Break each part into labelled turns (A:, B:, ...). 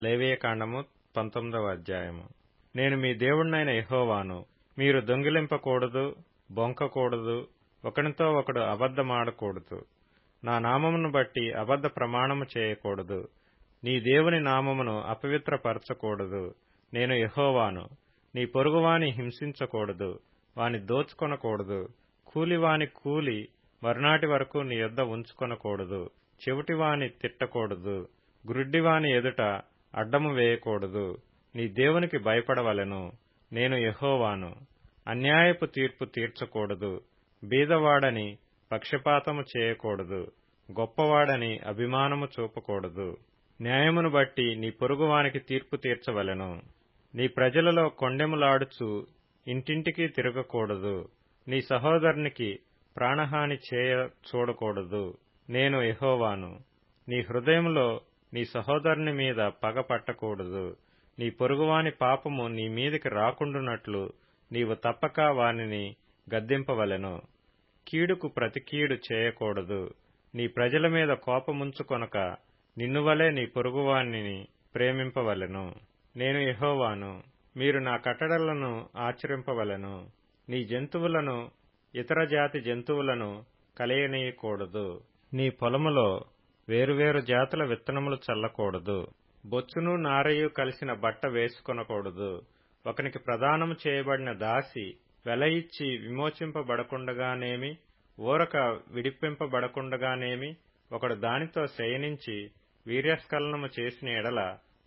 A: లేవియకాండము 19వ అధ్యాయము. నేను మీ దేవుడినైన యెహోవాను. మీరు దొంగిలింపకూడదు, బొంకకూడదు, ఒకనితో ఒకడు అబద్ధమాడకూడదు. నా నామమును బట్టి అబద్ధ ప్రమాణము చేయకూడదు. నీ దేవుని నామమును అపవిత్రపరచకూడదు. నేను యెహోవాను. నీ పొరుగువాని హింసించకూడదు, వాని దోచుకొనకూడదు. కూలివాని కూలి మరునాటి వరకు నీ యొద్ద ఉంచుకొనకూడదు. చెవిటివాని తిట్టకూడదు. గుడ్డివాని ఎదుట అడ్డము వేయకూడదు. నీ దేవునికి భయపడవలెను. నేను యెహోవాను. అన్యాయపు తీర్పు తీర్చకూడదు. బీదవాడని పక్షపాతము చేయకూడదు. గొప్పవాడని అభిమానము చూపకూడదు. న్యాయమును బట్టి నీ పొరుగువానికి తీర్పు తీర్చవలెను. నీ ప్రజలలో కొండెములాడుచు ఇంటింటికి తిరగకూడదు. నీ సహోదరునికి ప్రాణహాని చేయ చూడకూడదు. నేను యెహోవాను. నీ హృదయంలో నీ సహోదరుని మీద పగ పట్టకూడదు. నీ పొరుగువాని పాపము నీ మీదికి రాకుండునట్లు నీవు తప్పక వానిని గద్దింపవలెను. కీడుకు ప్రతి కీడు చేయకూడదు. నీ ప్రజల మీద కోపముంచుకొనక నిన్నువలే నీ పొరుగువానిని ప్రేమింపవలెను. నేను యెహోవాను. మీరు నా కట్టడలను ఆచరింపవలెను. నీ జంతువులను ఇతర జాతి జంతువులను కలయనీయకూడదు. నీ పొలములో వేరువేరు జాతుల విత్తనములు చల్లకూడదు. బొచ్చును నారయు కలిసిన బట్ట వేసుకొనకూడదు. ఒకనికి ప్రదానము చేయబడిన దాసి వెల ఇచ్చి విమోచింపబడకుండగానేమి, ఊరక విడిపింపబడకుండగానేమి ఒకడు దానితో శయనించి వీర్యస్ఖలనము చేసిన ఎడల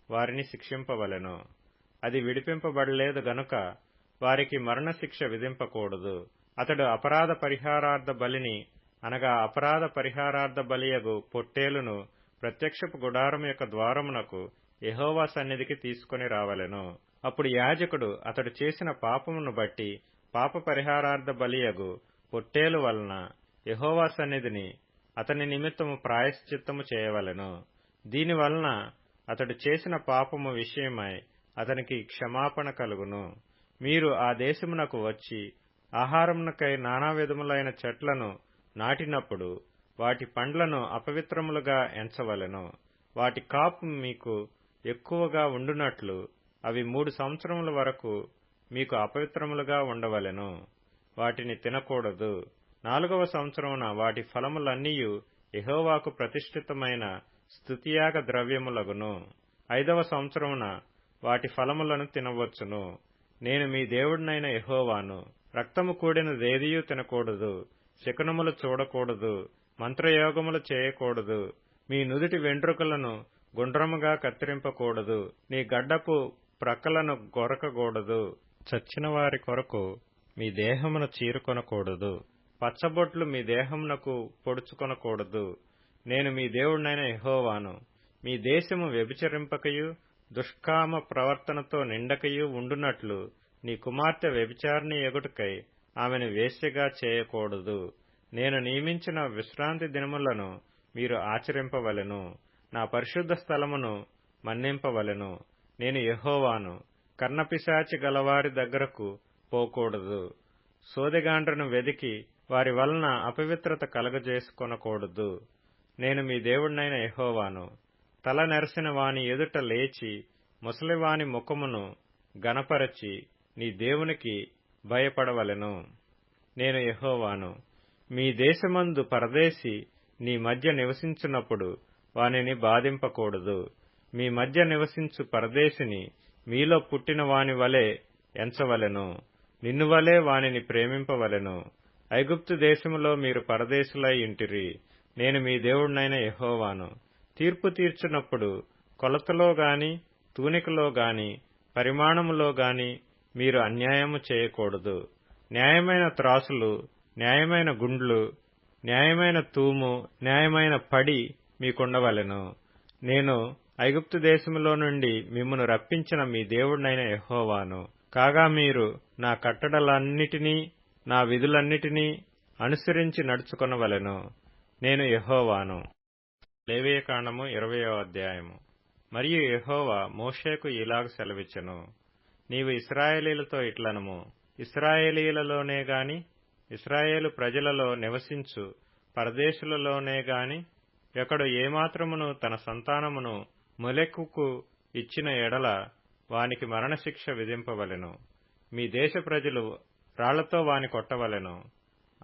A: వారిని శిక్షింపవలెను. అది విడిపింపబడలేదు గనుక వారికి మరణశిక్ష విధింపకూడదు. అతడు అపరాధ పరిహారార్థ బలిని అనగా అపరాధ పరిహారార్థ బలియగు పొట్టేలును ప్రత్యక్షపు గుడారము యొక్క ద్వారమునకు యెహోవా సన్నిధికి తీసుకుని రావలెను. అప్పుడు యాజకుడు అతడు చేసిన పాపమును బట్టి పాప పరిహారార్థ బలియగు పొట్టేలు వలన యెహోవా సన్నిధిని అతని నిమిత్తము ప్రాయశ్చిత్తము చేయవలెను. దీనివలన అతడు చేసిన పాపము విషయమై అతనికి క్షమాపణ కలుగును. మీరు ఆ దేశమునకు వచ్చి ఆహారమునకై నానా విధములైన చెట్లను నాటినప్పుడు వాటి పండ్లను అపవిత్రములుగా ఎంచవలెను. వాటి కాపు మీకు ఎక్కువగా ఉండునట్లు అవి 3 సంవత్సరముల వరకు మీకు అపవిత్రములుగా ఉండవలెను. వాటిని తినకూడదు. 4వ సంవత్సరమున వాటి ఫలములన్నీయు యెహోవాకు ప్రతిష్ఠితమైన స్తుతియాగ ద్రవ్యములగును. 5వ సంవత్సరమున వాటి ఫలములను తినవచ్చును. నేను మీ దేవుడినైన యెహోవాను. రక్తము కూడినదేదియూ తినకూడదు. శకునములు చూడకూడదు. మంత్రయోగములు చేయకూడదు. మీ నుదుటి వెంట్రుకలను గుండ్రముగా కత్తిరింపకూడదు. నీ గడ్డపు ప్రక్కలను గొరకకూడదు. చచ్చిన వారి కొరకు మీ దేహమును చీరుకొనకూడదు. పచ్చబొట్లు మీ దేహమునకు పొడుచుకొనకూడదు. నేను మీ దేవుడినైన యెహోవాను. మీ దేశము వ్యభిచరింపకయు దుష్కామ ప్రవర్తనతో నిండకయు ఉండునట్లు నీ కుమార్తె వ్యభిచారిణి ఎగుటకై ఆమెను వేశ్యగా చేయకూడదు. నేను నియమించిన విశ్రాంతి దినములను మీరు ఆచరింపవలెను. నా పరిశుద్ధ స్థలమును మన్నింపవలెను. నేను యెహోవాను. కర్ణపిశాచి గలవారి దగ్గరకు పోకూడదు. సోదెగాండ్రను వెదికి వారి వలన అపవిత్రత కలగజేసుకొనకూడదు. నేను మీ దేవుడినైన యెహోవాను. తల నెరసిన వాని ఎదుట లేచి ముసలివాని ముఖమును గనపరచి నీ దేవునికి భయపడవలెను. నేను యెహోవాను. మీ దేశమందు పరదేశి నీ మధ్య నివసించున్నప్పుడు వానిని బాధింపకూడదు. మీ మధ్య నివసించు పరదేశిని మీలో పుట్టిన వాని వలె ఎంచవలెను. నిన్ను వలె వానిని ప్రేమింపవలెను. ఐగుప్తు దేశములో మీరు పరదేశులై ఇంటిరి. నేను మీ దేవుడినైన యెహోవాను. తీర్పు తీర్చున్నప్పుడు కొలతలో గాని తూనికలో గాని పరిమాణములో గాని మీరు అన్యాయము చేయకూడదు. న్యాయమైన త్రాసులు, న్యాయమైన గుండ్లు, న్యాయమైన తూము, న్యాయమైన పడి మీకుండవలెను. నేను ఐగుప్తు దేశములో నుండి మిమ్మును రప్పించిన మీ దేవుడినైన యెహోవాను. కాగా మీరు నా కట్టడలన్నిటినీ నా విధులన్నిటినీ అనుసరించి నడుచుకొనవలెను. నేను యెహోవాను. లేవియకాండము 20వ అధ్యాయము. మరియు యెహోవా మోషేకు ఇలాగ సెలవిచ్చెను. నీవు ఇశ్రాయేలీలతో ఇట్లనుము. ఇశ్రాయేలీలలోనే గాని ఇశ్రాయేలు ప్రజలలో నివసించు పరదేశులలోనే గాని ఒకడు ఏమాత్రమును తన సంతానమును మొలెకుకు ఇచ్చిన ఎడల వానికి మరణశిక్ష విధింపవలెను. మీ దేశ ప్రజలు రాళ్లతో వాని కొట్టవలెను.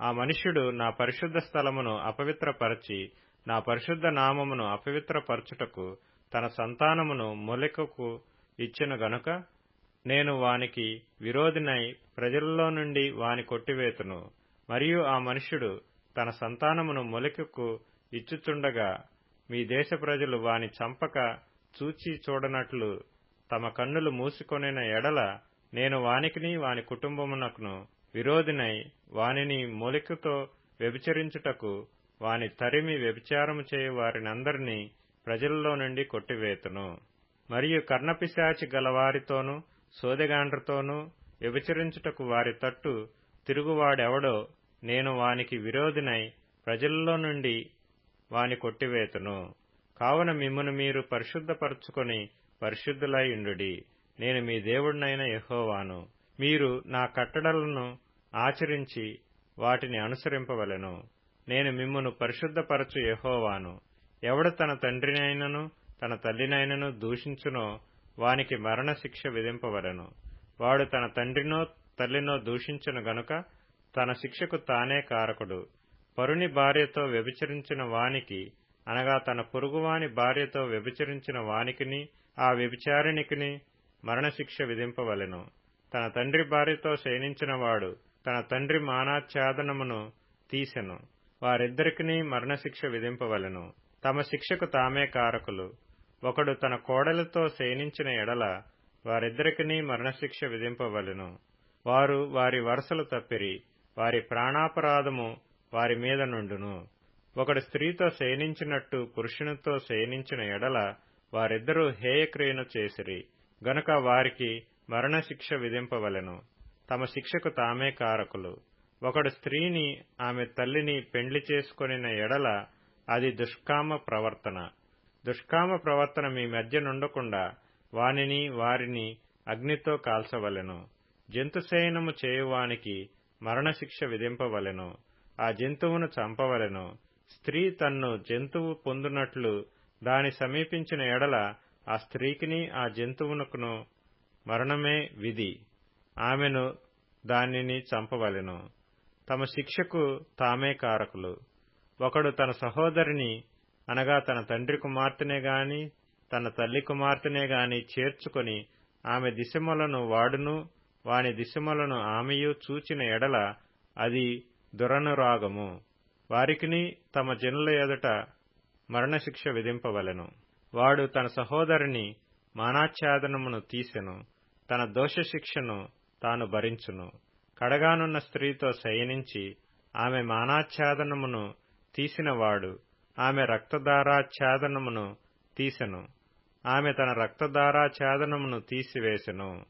A: ఆ మనుష్యుడు నా పరిశుద్ధ స్థలమును అపవిత్రపరచి నా పరిశుద్ధ నామమును అపవిత్రపరచుటకు తన సంతానమును మొలెకకు ఇచ్చెను గనుక నేను వానికి విరోధినై ప్రజలలో నుండి వాని కొట్టివేతును. మరియు ఆ మనుష్యుడు తన సంతానమును మొలెకకు ఇచ్చుచుండగా మీ దేశ ప్రజలు వాని చంపక చూచి చూడనట్లు తమ కన్నులు మూసుకొనిన ఎడల నేను వానికిని వాని కుటుంబమునకును విరోధినై వానిని మొలెకుతో వ్యభిచరించుటకు వాని తరిమి వ్యభిచారము చేయు వారినందరినీ ప్రజలలో నుండి కొట్టివేతును. మరియు కర్ణపిశాచి గలవారితోనూ సోదెగాండ్రతోనూ వ్యభిచరించుటకు వారి తట్టు తిరుగువాడెవడో నేను వానికి విరోధినై ప్రజలలో నుండి వాని కొట్టివేతును. కావున మిమ్మును మీరు పరిశుద్ధపరచుకొని పరిశుద్ధులై ఉండుడి. నేను మీ దేవుడినైన యెహోవాను. మీరు నా కట్టడలను ఆచరించి వాటిని అనుసరింపవలెను. నేను మిమ్మును పరిశుద్ధపరచు యెహోవాను. ఎవడు తన తండ్రినైనను తన తల్లినైనను దూషించునో వానికి మరణశిక్ష విధింపవలెను. వాడు తన తండ్రినో తల్లినో దూషించును గనుక తన శిక్షకు తానే కారకుడు. పరుని భార్యతో వ్యభిచరించిన వానికి అనగా తన పొరుగువాని భార్యతో వ్యభిచరించిన వానికిని ఆ వ్యభిచారిణికిని మరణశిక్ష విధింపవలెను. తన తండ్రి భార్యతో శయనించిన వాడు తన తండ్రి మానాచ్ఛాదనమును తీసెను. వారిద్దరికిని మరణశిక్ష విధింపవలెను. తమ శిక్షకు తామే కారకులు. ఒకడు తన కోడలితో శయనించిన ఎడల వారిద్దరికిని మరణశిక్ష విధింపవలెను. వారు వారి వరసలు తప్పిరి, వారి ప్రాణాపరాధము వారి మీద నుండును. ఒకడు స్త్రీతో శయనించినట్టు పురుషునితో శయనించిన ఎడల వారిద్దరూ హేయక్రియను చేసిరి గనుక వారికి మరణశిక్ష విధింపవలెను. తమ శిక్షకు తామే కారకులు. ఒకడు స్త్రీని ఆమె తల్లిని పెండ్లి చేసుకొనిన ఎడల అది దుష్కామ ప్రవర్తన. దుష్కామ ప్రవర్తన మీ మధ్య నుండకుండా వానిని వారిని అగ్నితో కాల్చవలెను. జంతుశయనము చేయువానికి మరణశిక్ష విధింపవలెను. ఆ జంతువును చంపవలెను. స్త్రీ తన్ను జంతువు పొందునట్లు దాని సమీపించిన ఎడల ఆ స్త్రీకిని ఆ జంతువునకును మరణమే విధి. ఆమెను దానిని చంపవలెను. తమ శిక్షకు తామే కారకులు. ఒకడు తన సహోదరిని అనగా తన తండ్రి కుమార్తెనే గాని తన తల్లి కుమార్తెనే గాని చేర్చుకొని ఆమె దిశములను వాడును వాని దిశములను ఆమెయు చూచిన ఎడల అది దురనురాగము. వారికిని తమ జనుల ఎదుట మరణశిక్ష విధింపవలెను. వాడు తన సహోదరిని మానాచ్ఛాదనమును తీసెను, తన దోషశిక్షను తాను భరించును. కడగానున్న స్త్రీతో శయనించి ఆమె మానాచ్ఛాదనమును తీసినవాడు ఆమె రక్తధారాచ్ఛాదనమును తీసెను, ఆమె తన రక్తధారాచ్ఛాదనమును తీసివేసెను.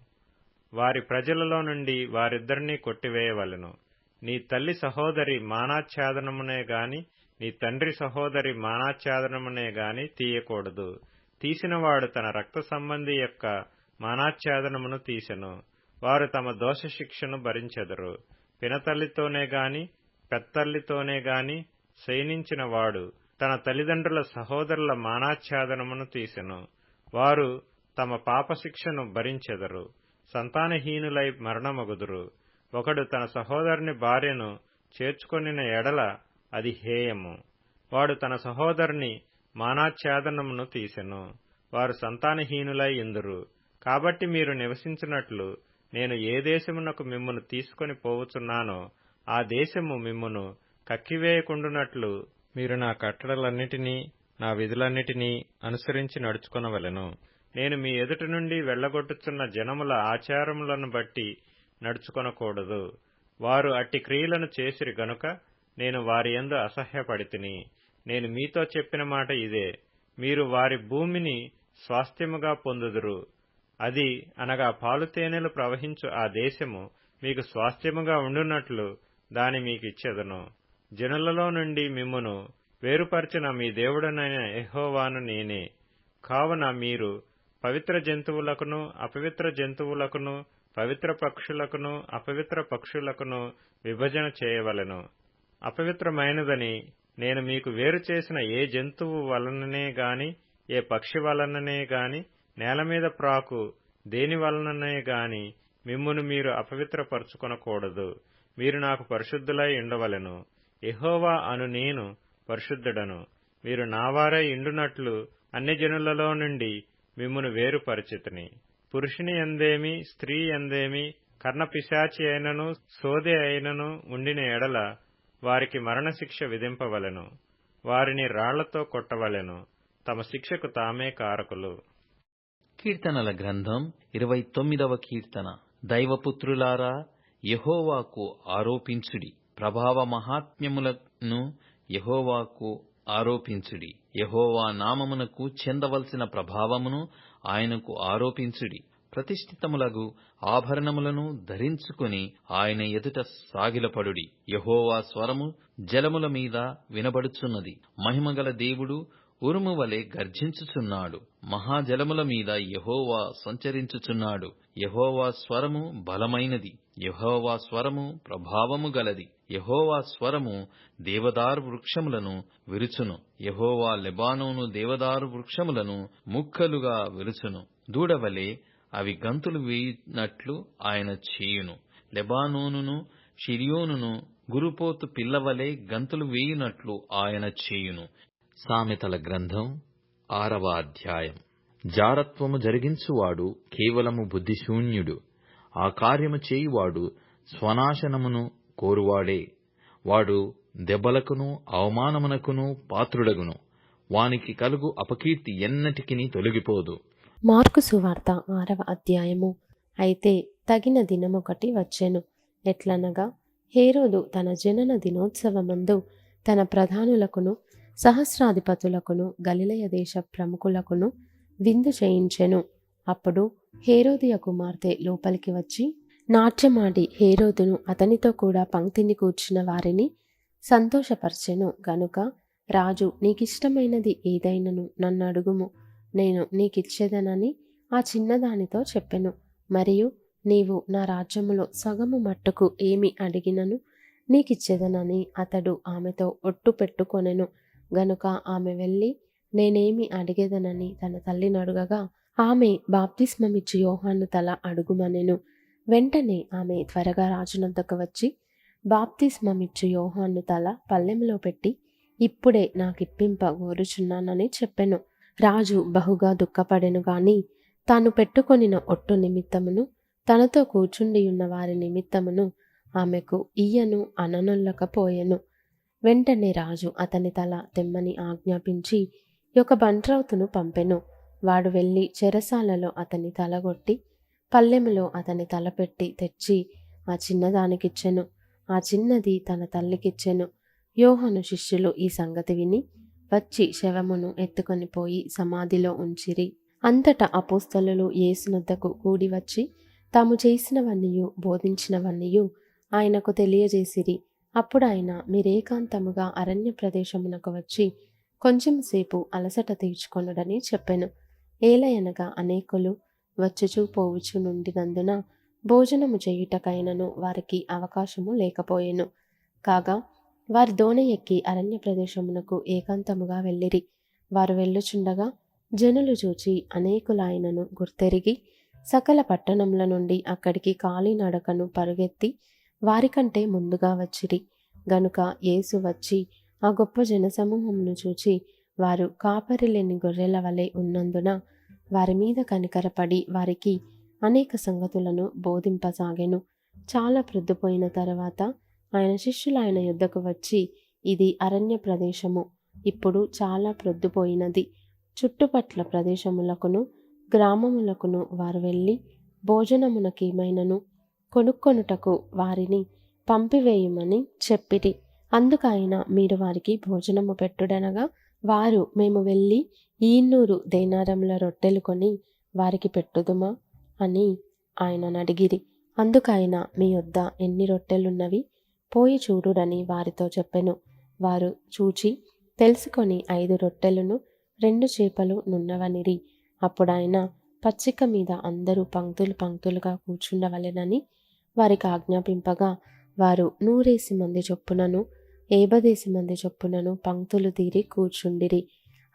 A: వారి ప్రజలలో నుండి వారిద్దరినీ కొట్టివేయవలెను. నీ తల్లి సహోదరి మానాచ్ఛాదనమునే గాని నీ తండ్రి సహోదరి మానాచ్ఛాదనమునే గాని తీయకూడదు. తీసినవాడు తన రక్త సంబంధి యొక్క మానాచ్ఛాదనమును తీసెను. వారు తమ దోషశిక్షను భరించెదరు. పినతల్లితోనే గాని పెత్తల్లితోనే గాని శయనించిన వాడు తన తల్లిదండ్రుల సహోదరుల మానాచ్ఛాదనమును తీసెను. వారు తమ పాపశిక్షను భరించెదరు. సంతానహీనులై మరణమగుదురు. ఒకడు తన సహోదరుని భార్యను చేర్చుకొనిన ఎడల అది హేయము. వాడు తన సహోదరుని మానాచ్ఛాదనమును తీసెను. వారు సంతానహీనులై ఇందురు. కాబట్టి మీరు నివసించినట్లు నేను ఏ దేశమునకు మిమ్మును తీసుకొని పోవుచున్నానో ఆ దేశము మిమ్మును కక్కివేయకుండునట్లు మీరు నా కట్టడలన్నిటినీ నా విధులన్నిటినీ అనుసరించి నడుచుకొనవలెను. నేను మీ ఎదుట నుండి వెళ్లగొట్టుచున్న జనముల ఆచారములను బట్టి నడుచుకొనకూడదు. వారు అట్టి క్రియలను చేసిరి గనుక నేను వారి యందు అసహ్యపడితిని. నేను మీతో చెప్పిన మాట ఇదే, మీరు వారి భూమిని స్వాస్థ్యముగా పొందుదురు. అది అనగా పాలుతేనెలు ప్రవహించు ఆ దేశము మీకు స్వాస్థ్యముగా ఉండునట్లు దాని మీకిచ్చెదను. జనులలో నుండి మిమ్మును వేరుపరిచిన మీ దేవుడనైన యెహోవాను నేనే. కావున మీరు పవిత్ర జంతువులకును అపవిత్ర జంతువులకును పవిత్ర పక్షులకును అపవిత్ర పక్షులకును విభజన చేయవలెను. అపవిత్రమైనదని నేను మీకు వేరు చేసిన ఏ జంతువు వలననే గాని ఏ పక్షి వలననే గాని నేల మీద ప్రాకు దేని వలననే గాని మిమ్మును మీరు అపవిత్రపరచుకొనకూడదు. మీరు నాకు పరిశుద్ధులై ఉండవలెను. యెహోవా అను నేను పరిశుద్ధుడను. మీరు నావారై ఇండునట్లు అన్ని జనులలో నుండి మిమ్మును వేరుపరిచితిని. పురుషుని యందేమి స్త్రీ యందేమి కర్ణపిశాచి అయినను సోదె అయినను ఉండిన ఎడల వారికి మరణశిక్ష విధింపవలెను. వారిని రాళ్లతో కొట్టవలెను. తమ శిక్షకు తామే కారకులు.
B: కీర్తనల గ్రంథం 29వ కీర్తన. దైవపుత్రులారా, యెహోవాకు ఆరోపించుడి, ప్రభావ మహాత్మ్యములను యెహోవాకు ఆరోపించుడి. యెహోవా నామమునకు చెందవలసిన ప్రభావమును ఆయనకు ఆరోపించుడి. ప్రతిష్ఠితములగు ఆభరణములను ధరించుకుని ఆయన ఎదుట సాగిలపడుడి. యెహోవా స్వరము జలముల మీద వినబడుచున్నది. మహిమగల దేవుడు ఉరుము వలె గర్జించుచున్నాడు. మహాజలముల మీద యెహోవా సంచరించుచున్నాడు. యెహోవా స్వరము బలమైనది. యెహోవా స్వరము ప్రభావము గలది. యెహోవా స్వరము దేవదారు వృక్షములను విరుచును. యెహోవా లెబానోను దేవదారు వృక్షములను ముక్కలుగా విరుచును. దూడవలే అవి గంతులు వేయునట్లు ఆయన చేయును. లెబానోనును షిరియోనును గురుపోతు పిల్లవలే గంతులు వేయునట్లు ఆయన చేయును. సామెతల గ్రంథం 6వ అధ్యాయం. జారత్వము జరిగించువాడు కేవలము బుద్ధిశూన్యుడు. ఆ కార్యము చేయువాడు స్వనాశనమును కోరువాడే. వాడు దెబ్బలకును అవమానమునకును పాత్రుడగును. వానికి కలుగు అపకీర్తి ఎన్నటికిని తొలగిపోదు.
C: మార్కు సువార్త 6వ అధ్యాయము. అయితే తగిన దినమొకటి వచ్చెను. ఎట్లనగా హేరోదు తన జనన దినోత్సవమందు తన ప్రధానులకును సహస్రాధిపతులకును గలిలయ దేశ ప్రముఖులకును విందు చేయించెను. అప్పుడు హేరోదియ కుమార్తె లోపలికి వచ్చి నాట్యమాడి హేరోదును అతనితో కూడా పంక్తిని కూర్చున్న వారిని సంతోషపరచెను. గనుక రాజు, నీకిష్టమైనది ఏదైనను నన్ను అడుగుము, నేను నీకిచ్చేదనని ఆ చిన్నదానితో చెప్పెను. మరియు నీవు నా రాజ్యములో సగము మట్టుకు ఏమి అడిగినను నీకిచ్చేదనని అతడు ఆమెతో ఒట్టు పెట్టుకొనెను. గనుక ఆమె వెళ్ళి నేనేమి అడిగేదనని తన తల్లిని అడుగగా ఆమె బాప్తిస్మమిచ్చి యోహాను తల అడుగుమనెను. వెంటనే ఆమె త్వరగా రాజునొద్దకు వచ్చి బాప్తిస్మమిచ్చు యోహాను తల పల్లెంలో పెట్టి ఇప్పుడే నాకిప్పింప కోరుచున్నానని చెప్పెను. రాజు బహుగా దుఃఖపడెను గాని తాను పెట్టుకొనిన ఒట్టు నిమిత్తమును తనతో కూర్చుండియున్న వారి నిమిత్తమును ఆమెకు ఇయ్యను అననొల్లకపోయెను. వెంటనే రాజు అతని తల తెమ్మని ఆజ్ఞాపించి ఒక బంట్రౌతును పంపెను. వాడు వెళ్ళి చెరసాలలో అతని తలగొట్టి పల్లెములో అతని తలపెట్టి తెచ్చి ఆ చిన్నదానికిచ్చెను. ఆ చిన్నది తన తల్లికిచ్చెను. యోహాను శిష్యులు ఈ సంగతి విని వచ్చి శవమును ఎత్తుకొని పోయి సమాధిలో ఉంచిరి. అంతటా అపోస్తలులు యేసునొద్దకు కూడి వచ్చి తాము చేసినవన్నీయు బోధించినవన్నీయు ఆయనకు తెలియజేసిరి. అప్పుడు ఆయన, మీరేకాంతముగా అరణ్య ప్రదేశమునకు వచ్చి కొంచెం సేపు అలసట తీర్చుకొనుడని చెప్పెను. ఏలయనగా అనేకులు వచ్చుచూ పోవుచు నుండినందున భోజనము చేయుటకైనను వారికి అవకాశము లేకపోయెను. కాగా వారి దోణి ఎక్కి అరణ్య ప్రదేశమునకు ఏకాంతముగా వెళ్ళిరి. వారు వెళ్ళుచుండగా జనులు చూచి అనేకులాయనను గుర్తెరిగి సకల పట్టణముల నుండి అక్కడికి కాలినడకను పరుగెత్తి వారికంటే ముందుగా వచ్చిరి. గనుక యేసు వచ్చి ఆ గొప్ప జనసమూహమును చూచి వారు కాపరి లేని గొర్రెల వలె ఉన్నందున వారి మీద కనికరపడి వారికి అనేక సంగతులను బోధింపసాగెను. చాలా ప్రొద్దుపోయిన తరువాత ఆయన శిష్యులు ఆయన యొద్దకు వచ్చి, ఇది అరణ్య ప్రదేశము, ఇప్పుడు చాలా ప్రొద్దుపోయినది. చుట్టుపట్ల ప్రదేశములకును గ్రామములకును వారు వెళ్ళి భోజనమునకేమైనను కొనుక్కొనుటకు వారిని పంపివేయుమని చెప్పిరి. అందుకైన మీరు వారికి భోజనము పెట్టుడనగా వారు, మేము వెళ్ళి 200 దేనారముల రొట్టెలు కొని వారికి పెట్టుదుమా అని ఆయనను అడిగిరి. అందుకైన, మీ యొద్ద ఎన్ని రొట్టెలున్నవి పోయి చూడుడని వారితో చెప్పెను. వారు చూచి తెలుసుకొని 5 రొట్టెలను 2 చేపలు నున్నవనిరి. అప్పుడాయన, పచ్చిక మీద అందరూ పంక్తులు పంక్తులుగా కూర్చుండవలెనని వారికి ఆజ్ఞాపింపగా వారు 100 మంది చొప్పునను 50 మంది చొప్పునను పంక్తులు తీరి కూర్చుండిరి.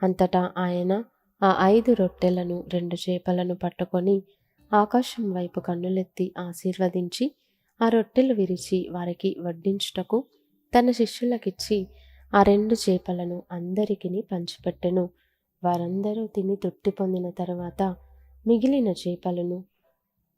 C: అంతటా ఆయన ఆ 5 రొట్టెలను 2 చేపలను పట్టుకొని ఆకాశం వైపు కన్నులెత్తి ఆశీర్వదించి ఆ రొట్టెలు విరిచి వారికి వడ్డించుటకు తన శిష్యులకిచ్చి ఆ 2 చేపలను అందరికీ పంచిపెట్టెను. వారందరూ తిని తృప్తి పొందిన తరువాత మిగిలిన చేపలను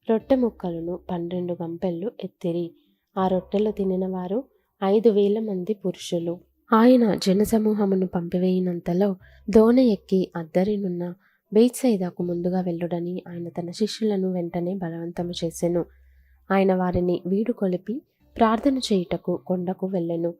C: రొట్టె ముక్కలను 12 గంపెళ్ళు ఎత్తిరి. ఆ రొట్టెలు తినిన వారు 5,000 మంది పురుషులు. ఆయన జనసమూహమును పంపివేయినంతలో దోణి ఎక్కి అద్దరినున్న బేత్సయిదాకు ముందుగా వెళ్ళుడని ఆయన తన శిష్యులను వెంటనే బలవంతము చేసెను. ఆయన వారిని వీడుకొలిపి ప్రార్థన చేయుటకు కొండకు వెళ్ళెను.